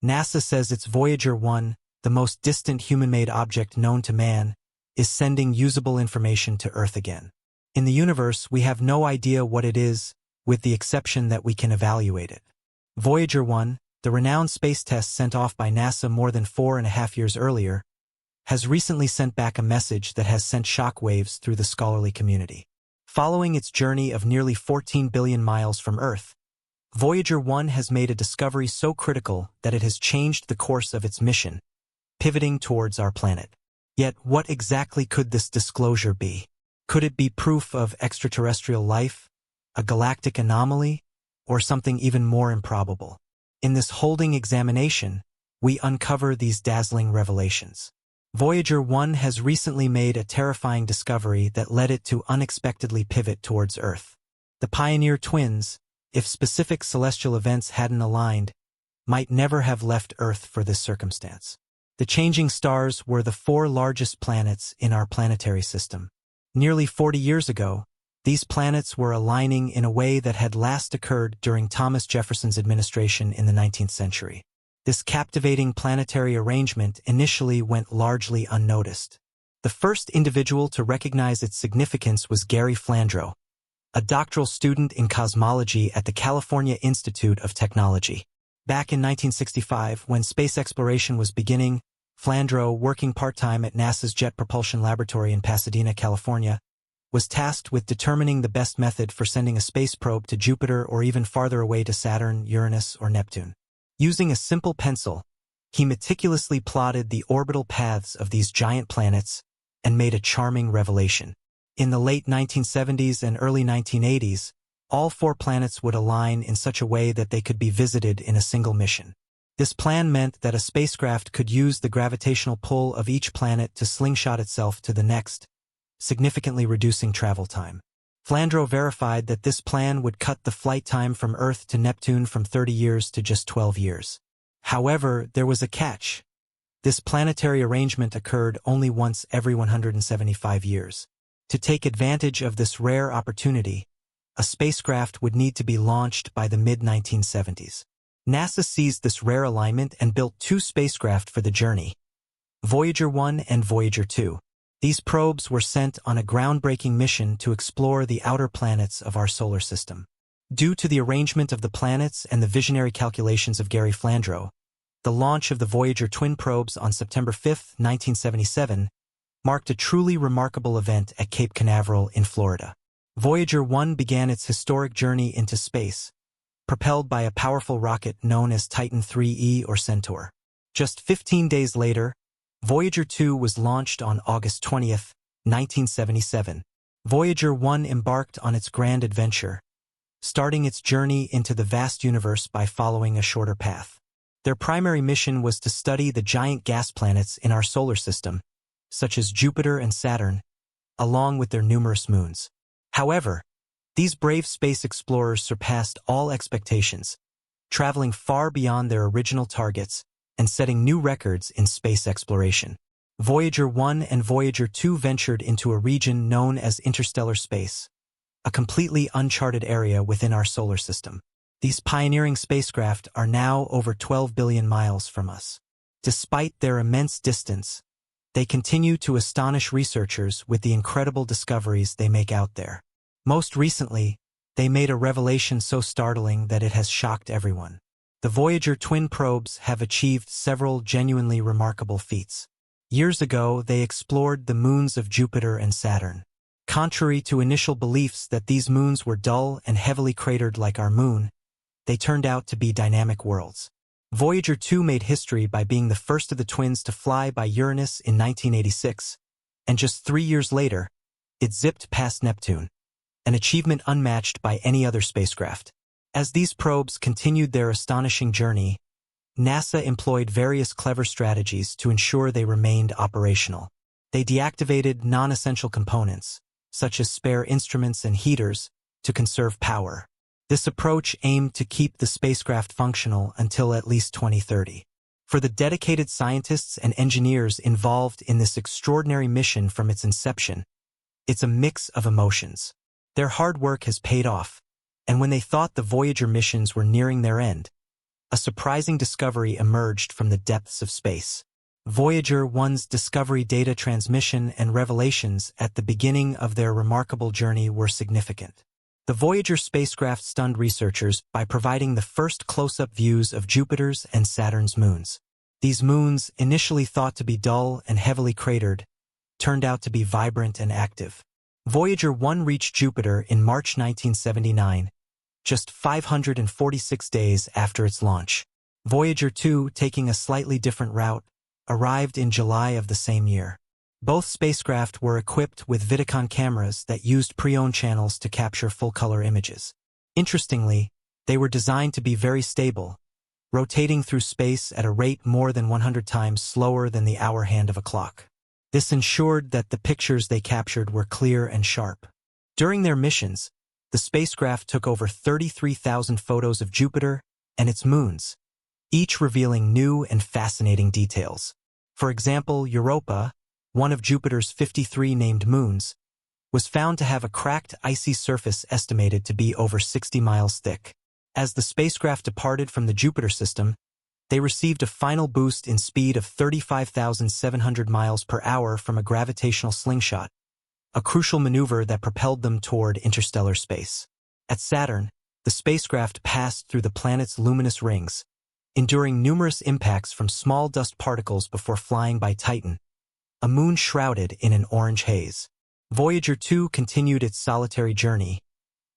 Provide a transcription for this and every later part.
NASA says its Voyager 1, the most distant human-made object known to man, is sending usable information to Earth again. In the universe, we have no idea what it is, with the exception that we can evaluate it. Voyager 1, the renowned space test sent off by NASA more than 4.5 years earlier, has recently sent back a message that has sent shockwaves through the scholarly community. Following its journey of nearly 14 billion miles from Earth, Voyager 1 has made a discovery so critical that it has changed the course of its mission, pivoting towards our planet. Yet, what exactly could this disclosure be? Could it be proof of extraterrestrial life, a galactic anomaly, or something even more improbable? In this holding examination, we uncover these dazzling revelations. Voyager 1 has recently made a terrifying discovery that led it to unexpectedly pivot towards Earth. The Pioneer twins, if specific celestial events hadn't aligned, might never have left Earth for this circumstance. The changing stars were the 4 largest planets in our planetary system. Nearly 40 years ago, these planets were aligning in a way that had last occurred during Thomas Jefferson's administration in the 19th century. This captivating planetary arrangement initially went largely unnoticed. The first individual to recognize its significance was Gary Flandreau, a doctoral student in cosmology at the California Institute of Technology. Back in 1965, when space exploration was beginning, Flandreau, working part-time at NASA's Jet Propulsion Laboratory in Pasadena, California, was tasked with determining the best method for sending a space probe to Jupiter or even farther away to Saturn, Uranus, or Neptune. Using a simple pencil, he meticulously plotted the orbital paths of these giant planets and made a charming revelation. In the late 1970s and early 1980s, all 4 planets would align in such a way that they could be visited in a single mission. This plan meant that a spacecraft could use the gravitational pull of each planet to slingshot itself to the next, significantly reducing travel time. Flandreau verified that this plan would cut the flight time from Earth to Neptune from 30 years to just 12 years. However, there was a catch. This planetary arrangement occurred only once every 175 years. To take advantage of this rare opportunity, a spacecraft would need to be launched by the mid-1970s. NASA seized this rare alignment and built 2 spacecraft for the journey, Voyager 1 and Voyager 2. These probes were sent on a groundbreaking mission to explore the outer planets of our solar system. Due to the arrangement of the planets and the visionary calculations of Gary Flandreau, the launch of the Voyager twin probes on September 5, 1977, marked a truly remarkable event at Cape Canaveral in Florida. Voyager 1 began its historic journey into space, propelled by a powerful rocket known as Titan IIIe or Centaur. Just 15 days later, Voyager 2 was launched on August 20, 1977. Voyager 1 embarked on its grand adventure, starting its journey into the vast universe by following a shorter path. Their primary mission was to study the giant gas planets in our solar system, such as Jupiter and Saturn, along with their numerous moons. However, these brave space explorers surpassed all expectations, traveling far beyond their original targets and setting new records in space exploration. Voyager 1 and Voyager 2 ventured into a region known as interstellar space, a completely uncharted area within our solar system. These pioneering spacecraft are now over 12 billion miles from us. Despite their immense distance, they continue to astonish researchers with the incredible discoveries they make out there. Most recently, they made a revelation so startling that it has shocked everyone. The Voyager twin probes have achieved several genuinely remarkable feats. Years ago, they explored the moons of Jupiter and Saturn. Contrary to initial beliefs that these moons were dull and heavily cratered like our moon, they turned out to be dynamic worlds. Voyager 2 made history by being the first of the twins to fly by Uranus in 1986, and just 3 years later, it zipped past Neptune, an achievement unmatched by any other spacecraft. As these probes continued their astonishing journey, NASA employed various clever strategies to ensure they remained operational. They deactivated non-essential components, such as spare instruments and heaters, to conserve power. This approach aimed to keep the spacecraft functional until at least 2030. For the dedicated scientists and engineers involved in this extraordinary mission from its inception, it's a mix of emotions. Their hard work has paid off, and when they thought the Voyager missions were nearing their end, a surprising discovery emerged from the depths of space. Voyager 1's discovery data transmission and revelations at the beginning of their remarkable journey were significant. The Voyager spacecraft stunned researchers by providing the first close-up views of Jupiter's and Saturn's moons. These moons, initially thought to be dull and heavily cratered, turned out to be vibrant and active. Voyager 1 reached Jupiter in March 1979, just 546 days after its launch. Voyager 2, taking a slightly different route, arrived in July of the same year. Both spacecraft were equipped with Vidicon cameras that used pre-owned channels to capture full-color images. Interestingly, they were designed to be very stable, rotating through space at a rate more than 100 times slower than the hour hand of a clock. This ensured that the pictures they captured were clear and sharp. During their missions, the spacecraft took over 33,000 photos of Jupiter and its moons, each revealing new and fascinating details. For example, Europa, one of Jupiter's 53 named moons, was found to have a cracked, icy surface estimated to be over 60 miles thick. As the spacecraft departed from the Jupiter system, they received a final boost in speed of 35,700 miles per hour from a gravitational slingshot, a crucial maneuver that propelled them toward interstellar space. At Saturn, the spacecraft passed through the planet's luminous rings, enduring numerous impacts from small dust particles before flying by Titan, a moon shrouded in an orange haze. Voyager 2 continued its solitary journey,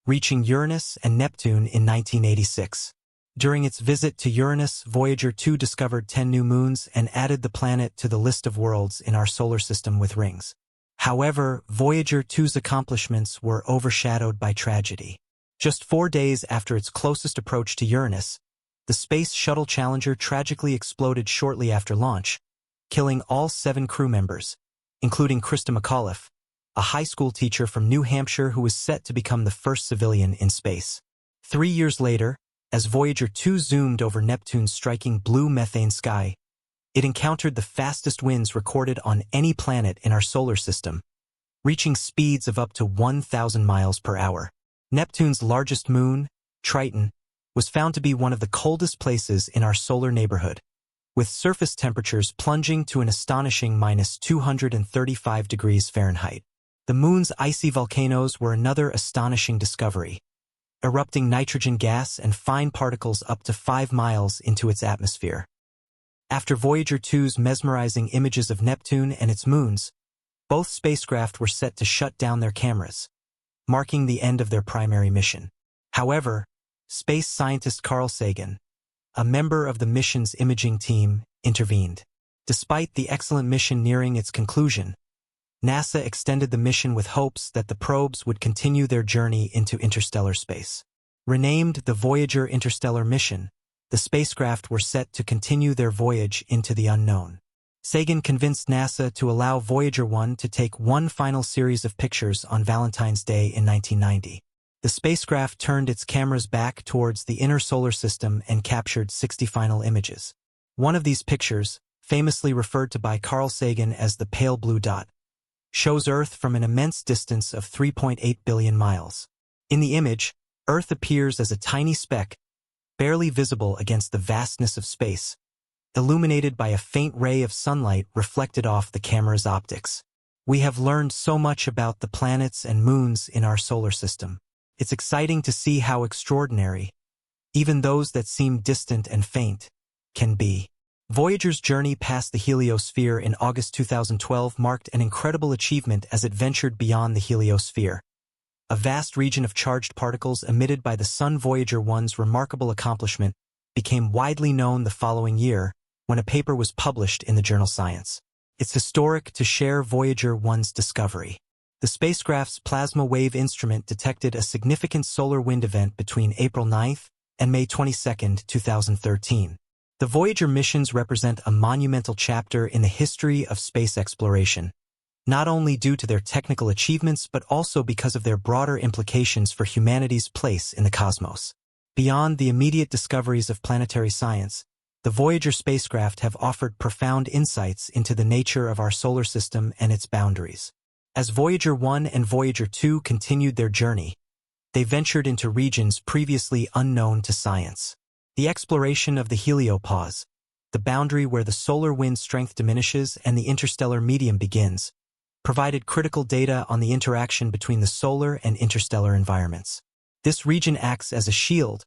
reaching Uranus and Neptune in 1986. During its visit to Uranus, Voyager 2 discovered 10 new moons and added the planet to the list of worlds in our solar system with rings. However, Voyager 2's accomplishments were overshadowed by tragedy. Just 4 days after its closest approach to Uranus, the Space Shuttle Challenger tragically exploded shortly after launch, killing all 7 crew members, including Krista McAuliffe, a high school teacher from New Hampshire who was set to become the first civilian in space. 3 years later, as Voyager 2 zoomed over Neptune's striking blue methane sky, it encountered the fastest winds recorded on any planet in our solar system, reaching speeds of up to 1,000 miles per hour. Neptune's largest moon, Triton, was found to be one of the coldest places in our solar neighborhood, with surface temperatures plunging to an astonishing -235 degrees Fahrenheit. The moon's icy volcanoes were another astonishing discovery, erupting nitrogen gas and fine particles up to 5 miles into its atmosphere. After Voyager 2's mesmerizing images of Neptune and its moons, both spacecraft were set to shut down their cameras, marking the end of their primary mission. However, space scientist Carl Sagan, a member of the mission's imaging team, intervened. Despite the excellent mission nearing its conclusion, NASA extended the mission with hopes that the probes would continue their journey into interstellar space. Renamed the Voyager Interstellar Mission, the spacecraft were set to continue their voyage into the unknown. Sagan convinced NASA to allow Voyager 1 to take one final series of pictures on Valentine's Day in 1990. The spacecraft turned its cameras back towards the inner solar system and captured 60 final images. One of these pictures, famously referred to by Carl Sagan as the pale blue dot, shows Earth from an immense distance of 3.8 billion miles. In the image, Earth appears as a tiny speck, barely visible against the vastness of space, illuminated by a faint ray of sunlight reflected off the camera's optics. We have learned so much about the planets and moons in our solar system. It's exciting to see how extraordinary, even those that seem distant and faint, can be. Voyager's journey past the heliosphere in August 2012 marked an incredible achievement as it ventured beyond the heliosphere, a vast region of charged particles emitted by the Sun. Voyager 1's remarkable accomplishment became widely known the following year when a paper was published in the journal Science. It's historic to share Voyager 1's discovery. The spacecraft's plasma wave instrument detected a significant solar wind event between April 9th and May 22, 2013. The Voyager missions represent a monumental chapter in the history of space exploration, not only due to their technical achievements but also because of their broader implications for humanity's place in the cosmos. Beyond the immediate discoveries of planetary science, the Voyager spacecraft have offered profound insights into the nature of our solar system and its boundaries. As Voyager 1 and Voyager 2 continued their journey, they ventured into regions previously unknown to science. The exploration of the heliopause, the boundary where the solar wind strength diminishes and the interstellar medium begins, provided critical data on the interaction between the solar and interstellar environments. This region acts as a shield,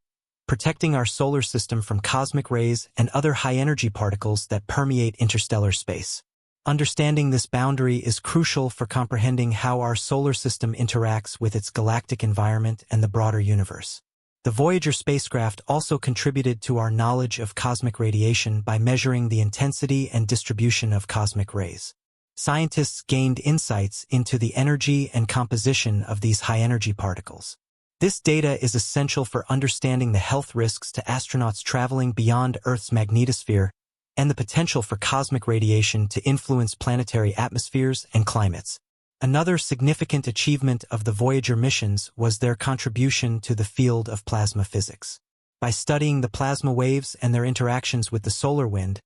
protecting our solar system from cosmic rays and other high-energy particles that permeate interstellar space. Understanding this boundary is crucial for comprehending how our solar system interacts with its galactic environment and the broader universe. The Voyager spacecraft also contributed to our knowledge of cosmic radiation by measuring the intensity and distribution of cosmic rays. Scientists gained insights into the energy and composition of these high-energy particles. This data is essential for understanding the health risks to astronauts traveling beyond Earth's magnetosphere and the potential for cosmic radiation to influence planetary atmospheres and climates. Another significant achievement of the Voyager missions was their contribution to the field of plasma physics. By studying the plasma waves and their interactions with the solar wind,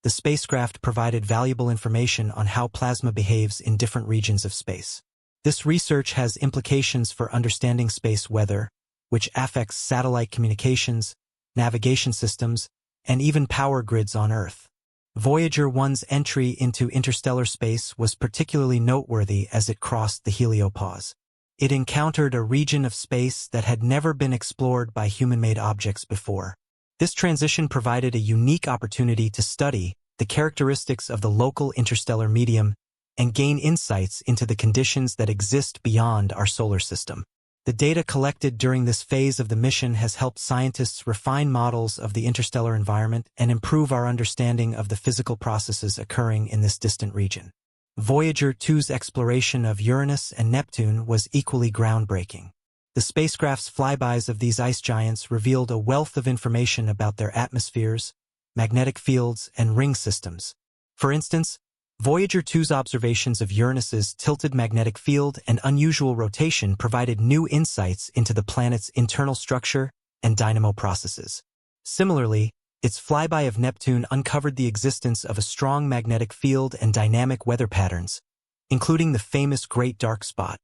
the spacecraft provided valuable information on how plasma behaves in different regions of space. This research has implications for understanding space weather, which affects satellite communications, navigation systems, and even power grids on Earth. Voyager 1's entry into interstellar space was particularly noteworthy as it crossed the heliopause. It encountered a region of space that had never been explored by human-made objects before. This transition provided a unique opportunity to study the characteristics of the local interstellar medium and gain insights into the conditions that exist beyond our solar system. The data collected during this phase of the mission has helped scientists refine models of the interstellar environment and improve our understanding of the physical processes occurring in this distant region. Voyager 2's exploration of Uranus and Neptune was equally groundbreaking. The spacecraft's flybys of these ice giants revealed a wealth of information about their atmospheres, magnetic fields, and ring systems. For instance, Voyager 2's observations of Uranus's tilted magnetic field and unusual rotation provided new insights into the planet's internal structure and dynamo processes. Similarly, its flyby of Neptune uncovered the existence of a strong magnetic field and dynamic weather patterns, including the famous Great Dark Spot,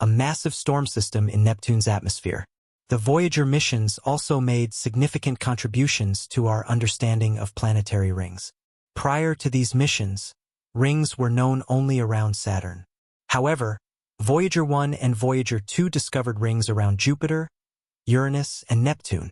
a massive storm system in Neptune's atmosphere. The Voyager missions also made significant contributions to our understanding of planetary rings. Prior to these missions, rings were known only around Saturn. However, Voyager 1 and Voyager 2 discovered rings around Jupiter, Uranus, and Neptune,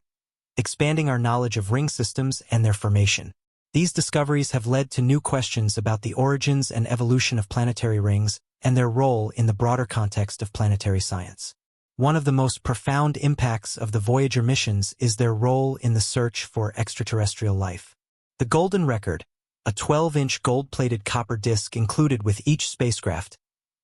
expanding our knowledge of ring systems and their formation. These discoveries have led to new questions about the origins and evolution of planetary rings and their role in the broader context of planetary science. One of the most profound impacts of the Voyager missions is their role in the search for extraterrestrial life. The Golden Record, a 12-inch gold-plated copper disc included with each spacecraft,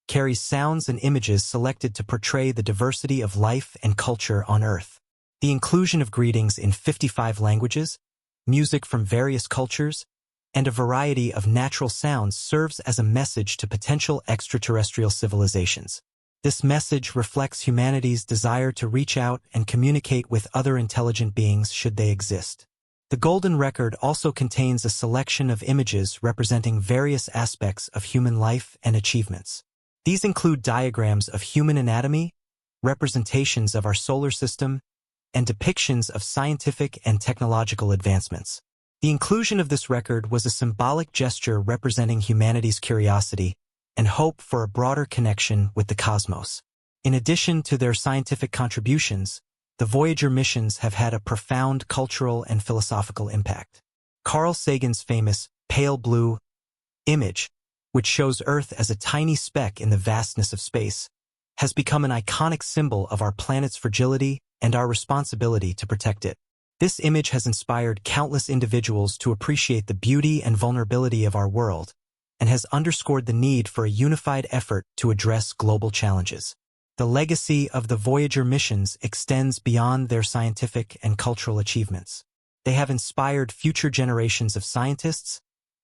carries sounds and images selected to portray the diversity of life and culture on Earth. The inclusion of greetings in 55 languages, music from various cultures, and a variety of natural sounds serves as a message to potential extraterrestrial civilizations. This message reflects humanity's desire to reach out and communicate with other intelligent beings should they exist. The Golden Record also contains a selection of images representing various aspects of human life and achievements. These include diagrams of human anatomy, representations of our solar system, and depictions of scientific and technological advancements. The inclusion of this record was a symbolic gesture representing humanity's curiosity and hope for a broader connection with the cosmos. In addition to their scientific contributions, the Voyager missions have had a profound cultural and philosophical impact. Carl Sagan's famous pale blue image, which shows Earth as a tiny speck in the vastness of space, has become an iconic symbol of our planet's fragility and our responsibility to protect it. This image has inspired countless individuals to appreciate the beauty and vulnerability of our world and has underscored the need for a unified effort to address global challenges. The legacy of the Voyager missions extends beyond their scientific and cultural achievements. They have inspired future generations of scientists,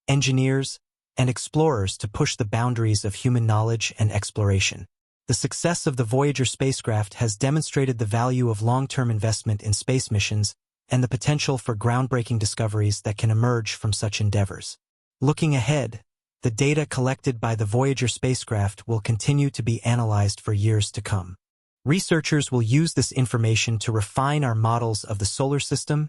engineers, and explorers to push the boundaries of human knowledge and exploration. The success of the Voyager spacecraft has demonstrated the value of long-term investment in space missions and the potential for groundbreaking discoveries that can emerge from such endeavors. Looking ahead, the data collected by the Voyager spacecraft will continue to be analyzed for years to come. Researchers will use this information to refine our models of the solar system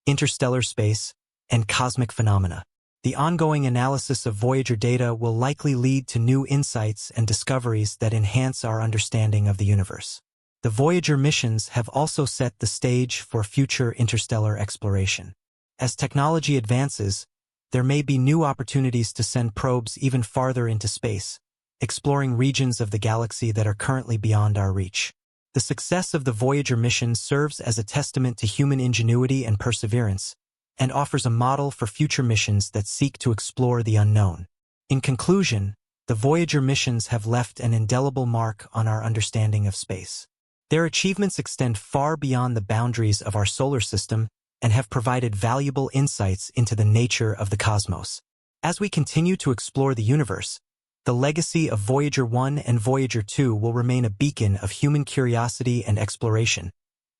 interstellar space, and cosmic phenomena. The ongoing analysis of Voyager data will likely lead to new insights and discoveries that enhance our understanding of the universe. The Voyager missions have also set the stage for future interstellar exploration. As technology advances, there may be new opportunities to send probes even farther into space, exploring regions of the galaxy that are currently beyond our reach. The success of the Voyager mission serves as a testament to human ingenuity and perseverance, and offers a model for future missions that seek to explore the unknown. In conclusion, the Voyager missions have left an indelible mark on our understanding of space. Their achievements extend far beyond the boundaries of our solar system and have provided valuable insights into the nature of the cosmos. As we continue to explore the universe, the legacy of Voyager 1 and Voyager 2 will remain a beacon of human curiosity and exploration,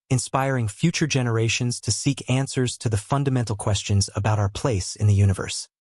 inspiring future generations to seek answers to the fundamental questions about our place in the universe.